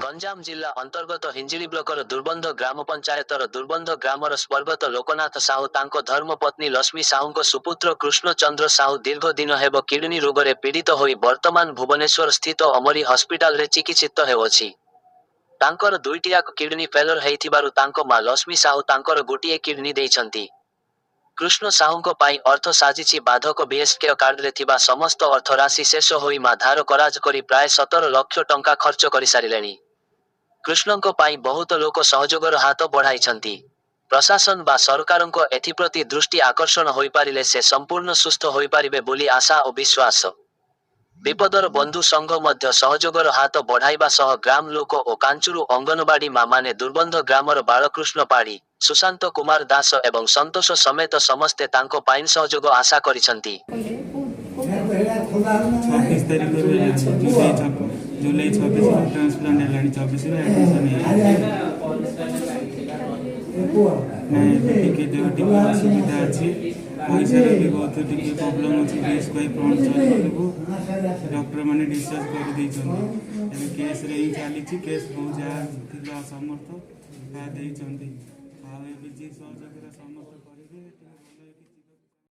गंजाम जिला अंतर्गत हिंजिली ब्लॉकर दुर्बंध ग्राम पंचायतर दुर्बंध ग्रामर स्वर्गत लोकनाथ साहू तांको धर्मपत्नी लक्ष्मी साहू सुपुत्र कृष्णचंद्र साहू दीर्घ दिन हेब किडनी रोगरे पीड़ित होई वर्तमान भुवनेश्वर स्थित अमरी हॉस्पिटल रे चिकित्सित हेउछि। तांकर दुईटियाक किडनी फेलर हेइथिबारु तांको मा लक्ष्मी साहू तांकर गोटिए किडनी देइछंती। कृष्ण साहूको पाई अर्थ साजिछि बाधक बीएसके कार्ड रे थिबा समस्त अर्थ राशि शेष होई मा धार कराज करी प्राय 17 लाख टंका खर्च करि सारिलेनी। कृष्णको पाई बहुत लोक सहयोगर हाथ बढ़ाइछंती। प्रशासन बा सरकारको एथिप्रति दृष्टि आकर्षण होई पारिले से संपूर्ण सुस्थ होई पारिबे बोली आशा और विश्वास। विपदर बंधु संघ मध्य सहयोगर हाथ बढ़ाइबा सह ग्राम लोक और कांचुरु अंगनवाड़ी मा माने दुर्बंध ग्रामर बालकृष्ण पाड़ी, सुशांत कुमार दास एवं संतोष समेत समस्ते तांको पाइन सहयोग आशा करिसंती। 26 तारीख जुलाई 26 ट्रांसप्लांट हेलानी 24 रे एडमिशन है टिके असुविधा अच्छी पैसा भी बहुत टिके प्रॉब्लम अच्छी केस कोई पहुंच डॉक्टर माने डिस्चार्ज कर दी छन केस रे ही चली केस बहुत जा असमर्थ दे छन आ ए भी सहयोग समस्त